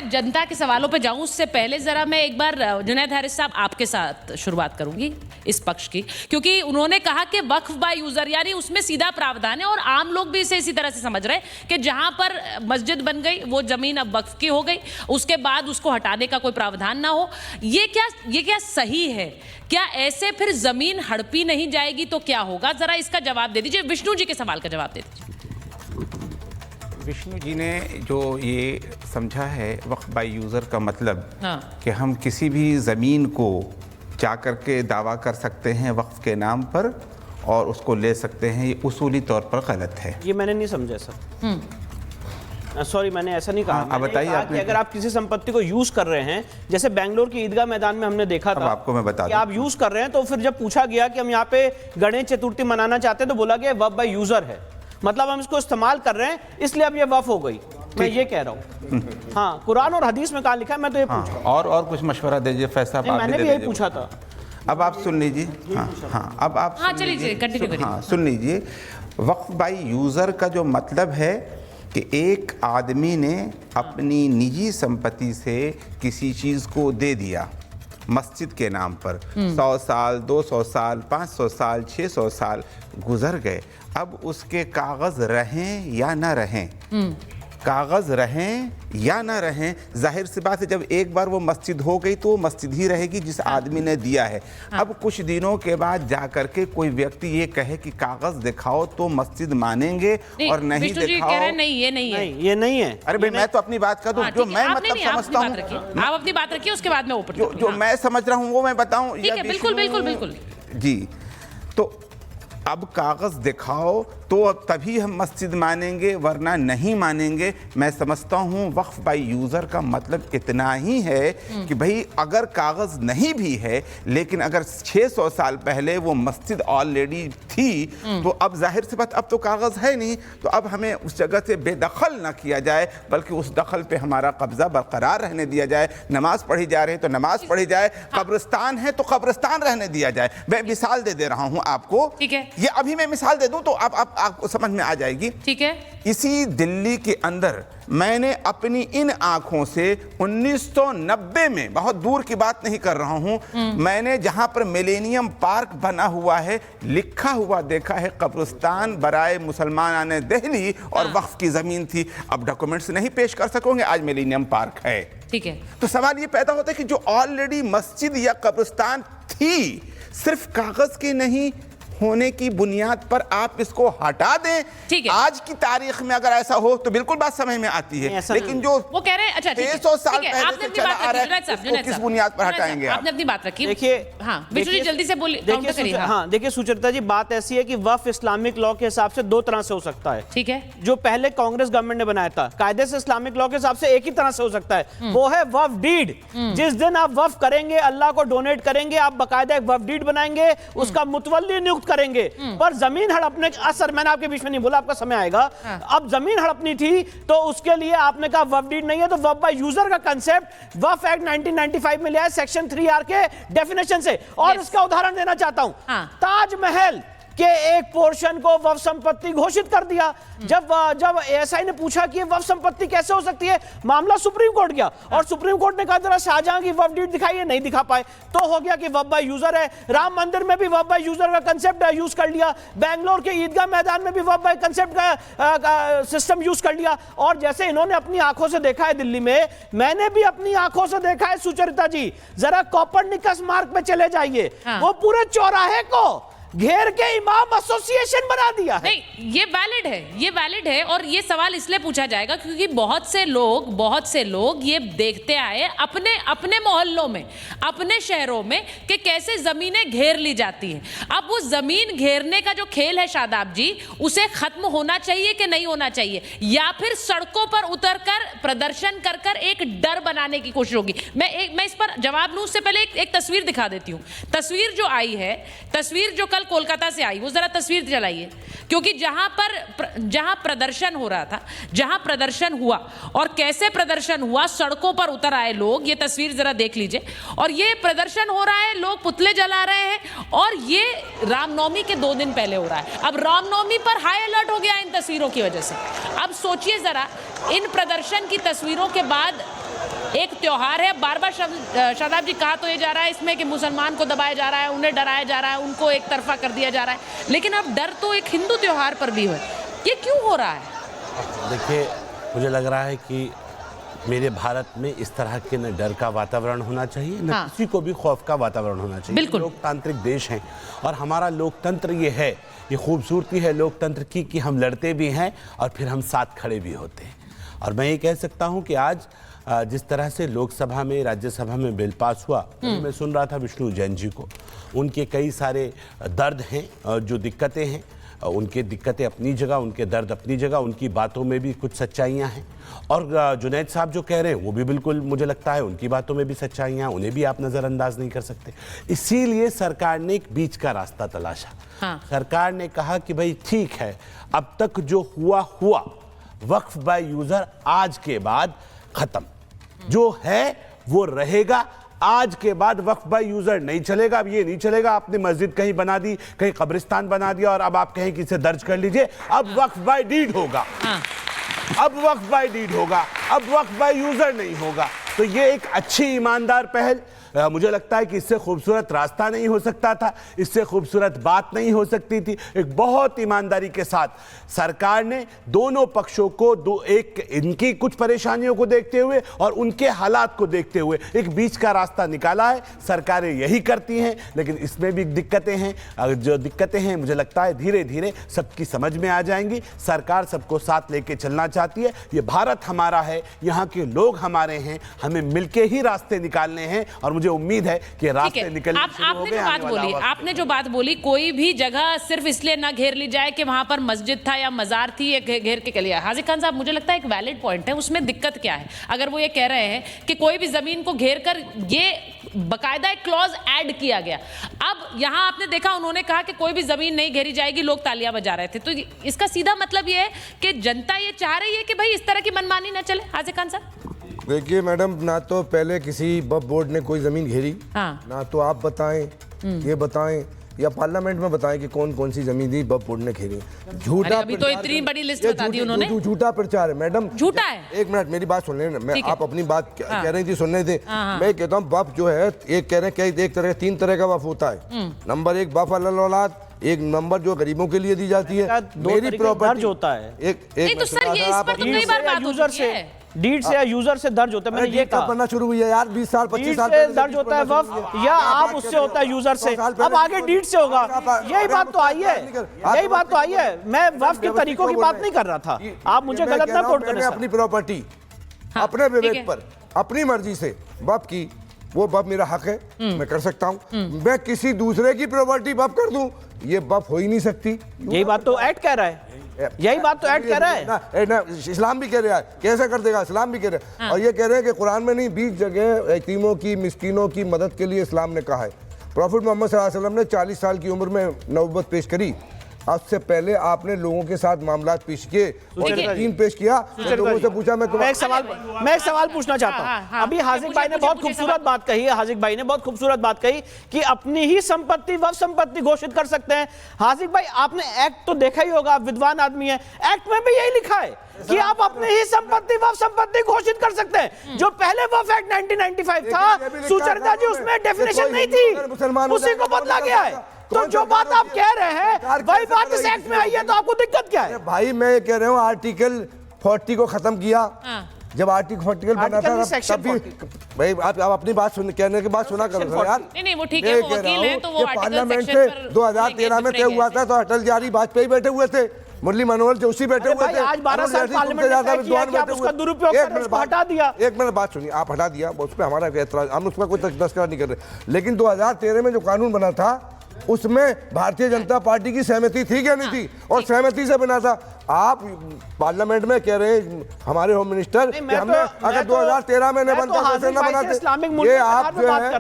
मैं जनता के सवालों पे जाऊं उससे पहले जरा मैं एक बार जुनैद हारिस साहब आपके साथ शुरुआत करूंगी इस पक्ष की, क्योंकि उन्होंने कहा कि वक्फ बाय यूजर यानी उसमें सीधा प्रावधान है और आम लोग भी इसे इसी तरह से समझ रहे हैं कि जहां पर मस्जिद बन गई वो जमीन अब वक्फ की हो गई, उसके बाद उसको हटाने का कोई प्रावधान ना हो। ये क्या सही है? क्या ऐसे फिर जमीन हड़पी नहीं जाएगी तो क्या होगा? जरा इसका जवाब दे दीजिए, विष्णु जी के सवाल का जवाब दे दीजिए। विष्णु जी ने जो ये समझा है वक्फ बाय यूज़र का मतलब कि हम किसी भी ज़मीन को जा कर के दावा कर सकते हैं वक्फ के नाम पर और उसको ले सकते हैं, ये उसूली तौर पर गलत है। ये मैंने नहीं समझा सर, सॉरी मैंने ऐसा नहीं कहा। अब बताइए आपने, अगर आप किसी संपत्ति को यूज कर रहे हैं, जैसे बेंगलोर की ईदगाह मैदान में हमने देखा था, आपको मैं बता कि आप यूज कर रहे हैं, तो फिर जब पूछा गया कि हम यहाँ पे गणेश चतुर्थी मनाना चाहते हैं तो बोला गया वक्फ बाय यूजर है, मतलब हम इसको इस्तेमाल कर रहे हैं इसलिए अब ये वक्फ हो गई। मैं ये कह रहा हूँ। हाँ, कुरान और हदीस में कहाँ लिखा है, मैं तो ये पूछ रहा हूँ। और कुछ मशवरा दीजिए फैसला। मैंने भी यही पूछा था। अब आप सुन लीजिए। हाँ, अब आप चलिए कंटिन्यू करिए। हाँ, सुन लीजिए। वक्फ बाय यूज़र का जो मतलब है कि एक आदमी ने अपनी निजी संपत्ति से किसी चीज़ को दे दिया मस्जिद के नाम पर। 100 साल, 200 साल, 500 साल, 600 साल गुजर गए, अब उसके कागज़ रहें या ना रहें, कागज़ रहें या ना रहें, जाहिर सी बात है जब एक बार वो मस्जिद हो गई तो वो मस्जिद ही रहेगी जिस आदमी ने दिया है। अब कुछ दिनों के बाद जा करके कोई व्यक्ति ये कहे कि कागज़ दिखाओ तो मस्जिद मानेंगे और नहीं दिखाओ, नहीं ये नहीं है, ये नहीं है। अरे भाई मैं तो अपनी बात कर दूं, जो मैं मतलब समझता हूँ। आप अपनी बात रखिए, उसके बाद मैं ऊपर जो मैं समझ रहा हूँ वो मैं बताऊँ। बिल्कुल बिल्कुल बिल्कुल जी। तो अब कागज़ दिखाओ तो तभी हम मस्जिद मानेंगे वरना नहीं मानेंगे। मैं समझता हूँ वक्फ बाय यूज़र का मतलब इतना ही है कि भाई अगर कागज़ नहीं भी है लेकिन अगर 600 साल पहले वो मस्जिद ऑलरेडी थी तो अब जाहिर सी बात अब तो कागज़ है नहीं, तो अब हमें उस जगह से बेदखल ना किया जाए बल्कि उस दखल पे हमारा कब्ज़ा बरकरार रहने दिया जाए। नमाज पढ़ी जा रही है तो नमाज पढ़ी जाए, कब्रिस्तान है तो कब्रिस्तान रहने दिया जाए। मैं मिसाल दे रहा हूँ आपको, ठीक है, ये अभी मैं मिसाल दे दूं तो आपको समझ में आ जाएगी। ठीक है। इसी दिल्ली के अंदर मैंने अपनी इन आंखों से 1990 में, बहुत दूर की बात नहीं कर रहा हूं, मैंने जहां पर मिलेनियम पार्क बना हुआ है लिखा हुआ देखा है कब्रिस्तान बराए मुसलमान दिल्ली और वक्फ की जमीन थी। अब डॉक्यूमेंट्स नहीं पेश कर सकोगे, आज मिलेनियम पार्क है। ठीक है। तो सवाल ये पैदा होता है कि जो ऑलरेडी मस्जिद या कब्रिस्तान थी सिर्फ कागज की नहीं होने की बुनियाद पर आप इसको हटा दें। ठीक है। आज की तारीख में अगर ऐसा हो तो बिल्कुल बात समझ में आती है, लेकिन जो वो कह रहे हैं, अच्छा 300 साल पहले से चला आ रहा है उसको किस बुनियाद पर हटाएंगे आप? आपने अपनी बात रखी। देखिए, हाँ विष्णु जी जल्दी से बोलिए, काउंटर करिए। हाँ देखिए सुचरिता जी, बात ऐसी है कि वक्फ इस्लामिक लॉ के हिसाब से दो तरह से हो सकता है। ठीक है। जो पहले कांग्रेस गवर्नमेंट ने बनाया था कायदे से इस्लामिक लॉ के हिसाब से एक ही तरह से हो सकता है, वो है वक्फ डीड। जिस दिन आप वक्फ करेंगे, अल्लाह को डोनेट करेंगे, आप बाकायदा एक वक्फ डीड बनाएंगे, उसका मुतवल्ली नियुक्त करेंगे। पर जमीन हड़पने का असर, मैंने आपके बीच में नहीं बोला, आपका समय आएगा। अब जमीन हड़पनी थी तो उसके लिए आपने कहा वक्फ डीड नहीं है, तो वक्फ बाय यूजर का कंसेप्ट वक्फ एक्ट 1995 में लिया है सेक्शन 3R के डेफिनेशन से। और इसका उदाहरण देना चाहता हूं, ताजमहल के एक पोर्शन को वक्फ संपत्ति घोषित कर दिया। जब एएसआई ने पूछा कि वक्फ संपत्ति कैसे हो सकती है, मामला सुप्रीम कोर्ट गया और सुप्रीम कोर्ट ने कहा जरा शाहजहां की वक्फ डीड दिखाइए, नहीं दिखा पाए, तो हो गया कि वक्फ बाय यूजर है। राम मंदिर में भी वक्फ बाय यूजर का कंसेप्ट यूज कर लिया, बेंगलोर के ईदगाह मैदान में भी वक्फ बाय कंसेप्ट का सिस्टम यूज कर लिया। और जैसे इन्होंने अपनी आंखों से देखा है दिल्ली में, मैंने भी अपनी आंखों से देखा है। सुचरिता जी जरा कोपरनिकस मार्ग पे चले जाइए, वो पूरे चौराहे को घेर के इमाम एसोसिएशन बना दिया है। नहीं, ये वैलिड है और ये सवाल इसलिए पूछा जाएगा क्योंकि बहुत से लोग ये देखते आए अपने मोहल्लों में, अपने शहरों में कि कैसे जमीनें घेर ली जाती हैं। अब वो जमीन घेरने का जो खेल है शादाब जी, उसे खत्म होना चाहिए कि नहीं होना चाहिए, या फिर सड़कों पर उतरकर प्रदर्शन कर एक डर बनाने की कोशिश होगी? मैं इस पर जवाब लूं उससे पहले एक तस्वीर दिखा देती हूं। तस्वीर जो आई है, तस्वीर जो कल कोलकाता से आई, वो जरा तस्वीर चलाइए, क्योंकि जहां प्रदर्शन हो रहा था, जहां प्रदर्शन हुआ और कैसे प्रदर्शन हुआ, सड़कों पर उतर आए लोग, ये तस्वीर जरा देख लीजिए। और ये प्रदर्शन हो रहा है, लोग पुतले जला रहे हैं और ये रामनवमी के 2 दिन पहले हो रहा है। अब रामनवमी पर हाई अलर्ट हो गया इन तस्वीरों की वजह से। अब सोचिए जरा, इन प्रदर्शन की तस्वीरों के बाद एक त्योहार है। बार बार शादाब जी कहा तो ये जा रहा है इसमें कि मुसलमान को दबाया जा रहा है, उन्हें डराया जा रहा है, उनको एक तरफा कर दिया जा रहा है, लेकिन अब डर तो एक हिंदू त्योहार पर भी है। ये क्यों हो रहा है? देखिए, मुझे लग रहा है कि मेरे भारत में इस तरह के न डर का वातावरण होना चाहिए, न हाँ। किसी को भी खौफ का वातावरण होना चाहिए। बिल्कुल। लोकतांत्रिक देश हैं और हमारा लोकतंत्र ये है, ये खूबसूरती है लोकतंत्र की कि हम लड़ते भी हैं और फिर हम साथ खड़े भी होते हैं। और मैं ये कह सकता हूँ कि आज जिस तरह से लोकसभा में, राज्यसभा में बिल पास हुआ, मैं सुन रहा था विष्णु जैन जी को, उनके कई सारे दर्द हैं, जो दिक्कतें हैं, उनके दिक्कतें अपनी जगह, उनके दर्द अपनी जगह, उनकी बातों में भी कुछ सच्चाइयाँ हैं। और जुनैद साहब जो कह रहे हैं वो भी बिल्कुल मुझे लगता है उनकी बातों में भी सच्चाइयाँ, उन्हें भी आप नज़रअंदाज नहीं कर सकते। इसीलिए सरकार ने एक बीच का रास्ता तलाशा। हाँ। सरकार ने कहा कि भाई ठीक है, अब तक जो हुआ हुआ, वक्फ बाय यूज़र आज के बाद ख़त्म, जो है वो रहेगा। आज के बाद वक्फ बाय यूजर नहीं चलेगा। अब ये नहीं चलेगा आपने मस्जिद कहीं बना दी, कहीं कब्रिस्तान बना दिया और अब आप कहें कि इसे दर्ज कर लीजिए। अब वक्फ बाय डीड होगा, अब वक्फ बाय डीड होगा, अब वक्फ बाय यूजर नहीं होगा। तो ये एक अच्छी ईमानदार पहल, मुझे लगता है कि इससे खूबसूरत रास्ता नहीं हो सकता था, इससे खूबसूरत बात नहीं हो सकती थी। एक बहुत ईमानदारी के साथ सरकार ने दोनों पक्षों को एक इनकी कुछ परेशानियों को देखते हुए और उनके हालात को देखते हुए एक बीच का रास्ता निकाला है। सरकारें यही करती हैं, लेकिन इसमें भी दिक्कतें हैं। जो दिक्कतें हैं मुझे लगता है धीरे धीरे सबकी समझ में आ जाएंगी। सरकार सबको साथ लेके चलना चाहती है। ये भारत हमारा है, यहाँ के लोग हमारे हैं, हमें मिलके ही रास्ते निकालने हैं और मुझे उम्मीद है कि रास्ते निकलने शुरू हो गए। आपने जो बात बोली, कोई भी जगह सिर्फ इसलिए ना घेर ली जाए कि वहां पर मस्जिद था या मजार थी, ये घेर के लिया। हाजी खान साहब, मुझे लगता है एक वैलिड पॉइंट है। उसमें दिक्कत क्या है? अगर वो ये कह रहे हैं कि कोई भी जमीन को घेर कर, ये बकायदा एक क्लॉज ऐड किया गया। अब यहां आपने देखा उन्होंने कहा कि कोई भी जमीन नहीं घेरी जाएगी, लोग तालियां बजा रहे थे। तो इसका सीधा मतलब ये है कि जनता ये चाह रही है कि भाई इस तरह की मनमानी ना चले। हाजी खान साहब, देखिए मैडम, ना तो पहले किसी वक्फ बोर्ड ने कोई जमीन घेरी, हाँ। ना तो आप बताएं, ये बताएं या पार्लियामेंट में बताएं कि कौन कौन सी जमीन दी वक्फ बोर्ड ने घेरी। झूठा अभी तो इतनी बड़ी लिस्ट बता दी उन्होंने। झूठा प्रचार है मैडम, झूठा है। एक मिनट मेरी बात सुन लेना, मैं आप अपनी बात कह रही थी, सुनने थे। हाँ। मैं कहता हूँ वक्फ जो है, एक कह रहे हैं एक तरह 3 तरह का वक्फ होता है। नंबर 1 वक्फ अल औलाद, एक नंबर जो गरीबों के लिए दी जाती है। मेरी प्रॉपर्टी होता है, नहीं तो सर ये इस पर तो कई बार बात हो चुकी है। डीड से या यूजर से दर्ज होता है। मैंने ये कहा बनना शुरू हुई है यार, 20 साल 25 साल से दर्ज होता है वक्फ, या आप उससे होता है यूजर से, अब आगे डीड से होगा। यही बात तो आई है, यही बात तो आई है। मैं वक्फ के तरीकों की बात नहीं कर रहा था, आप मुझे गलत ना कोट करें। अपनी प्रॉपर्टी अपने विवेक पर अपनी मर्जी से वक्फ की, वो वक्फ मेरा हक है, मैं कर सकता हूँ। मैं किसी दूसरे की प्रॉपर्टी वक्फ कर दूं, ये वक्फ हो ही नहीं सकती। यही बात तो ऐड कह रहा है, यही बात तो ऐड कह रहा है ना, इस्लाम भी कह रहा है, कैसे कर देगा, इस्लाम भी कह रहा है। और ये कह रहे हैं कि कुरान में नहीं, 20 जगह यतीमों की, मिस्कीनों की मदद के लिए इस्लाम ने कहा है। प्रॉफिट मोहम्मद सल्लल्लाहु अलैहि वसल्लम ने 40 साल की उम्र में नबूवत पेश करी। उससे पहले आपने लोगों के साथ मामलात पेश किए और यकीन पेश किया, तो लोगों से पूछा मैं एक सवाल पूछना चाहता हूं। अभी हाजिक भाई ने बहुत खूबसूरत बात कही है, हाजिक भाई ने बहुत खूबसूरत बात कही कि अपनी ही संपत्ति वक्फ संपत्ति घोषित कर सकते हैं। हाजिक भाई, आपने एक्ट तो देखा ही होगा, आप विद्वान आदमी है, एक्ट में भी यही लिखा है कि आप अपनी ही संपत्ति वक्फ संपत्ति घोषित कर सकते हैं। जो पहले वक्फ एक्ट 1995 था, सुचरिता जी, उसमें डेफिनेशन नहीं थी, उसी को बदला गया है। तो जो बात आप कह रहे हैं वही बात इस एक्ट में आई है, तो आपको दिक्कत क्या है? भाई मैं कह रहा हूँ आर्टिकल 40 को खत्म किया। जब आर्टिकल 40 बना था तब भी भाई आप अपनी बात सुन, कहने के बाद सुना करो यार। नहीं वो ठीक है, वो वकील है तो वो पार्लियामेंट से 2013 में तय हुआ था, तो अटल बिहारी वाजपेयी बैठे हुए थे, मुरली मनोहर जोशी बैठे हुए थे। आज 12 साल पार्लियामेंट में विद्वान बैठे हुए, दुरुपयोग कर उसको हटा दिया। एक मिनट बात सुनिए, आप हटा दिया, उस पर हमारा एतराज, हम उसका कोई तस्करा नहीं कर रहे। लेकिन 2013 में जो कानून बना था उसमें भारतीय जनता पार्टी की सहमति थी क्या नहीं थी, और सहमति से बना था। आप पार्लियामेंट में कह रहे हैं हमारे होम मिनिस्टर कि हमने अगर 2013 में नहीं बनता तो ना बनाते। ये आप जो है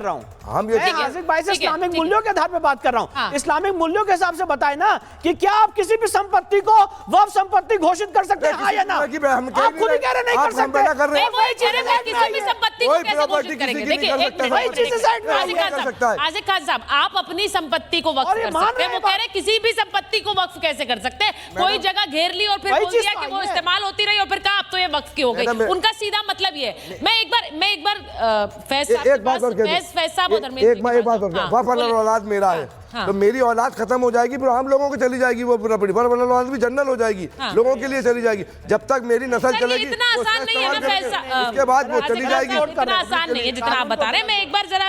हम ये मैं हाजिक भाई से ठीक है, इस्लामिक ठीक है। मूल्यों के आधार पे बात कर रहा हूँ। हाँ। इस्लामिक मूल्यों के हिसाब से बताए ना कि क्या आप किसी भी संपत्ति को वक्फ संपत्ति घोषित कर सकते हैं, हाँ या ना? हम कह आप खुद ही कह रहे नहीं आप कर हम पहला कर रहे नहीं, हैं। वही कह रहे हैं, किसी भी संपत्ति को कोई कैसे प्रॉपर्टी घोषित किसी करेंगे? की नहीं देखिए, कर एक सकता, मिनट, वही एक चीज़ मिनट। डिसाइड नहीं आज़िक कर खान सकता है। साहब, आज़िक खान साहब, आप अपनी संपत्ति को वक्फ और ये कर मान सकते हैं। रहे वो हैं कह रहे हैं किसी भी संपत्ति को वक्फ कैसे कर सकते हैं? कोई जगह घेर ली और फिर वही बोल चीज़ दिया तो कि आई वो है। इस्तेमाल होती रही और फिर कहा अब तो ये वक्फ की हो गई। मैडम, मैं- उनका सीधा मतलब ये है। मैं एक बार फैज साहब एक बात और कह दूं। फैज साहब और धर्मेंद्र एक बात और हाँ, वफ़ बोलिए। औलाद मेरा है, हाँ। तो मेरी औलाद खत्म हो जाएगी, फिर हम लोगों को चली जाएगी वो प्रॉपर्टी। वफ़ औलाद भी जनरल हो जाएगी, हाँ। लोगों के लिए चली जाएगी। जब तक मेरी नस्ल सर, ये चलेगी इतना वो आसान नहीं है ना इस्तेमाल फैज करेंगे। साहब। उसके बाद वो आज़िक चली खान जाएगी। साहब, इतना आसान नहीं है जितना आप बता रहे हैं। मैं एक बार जरा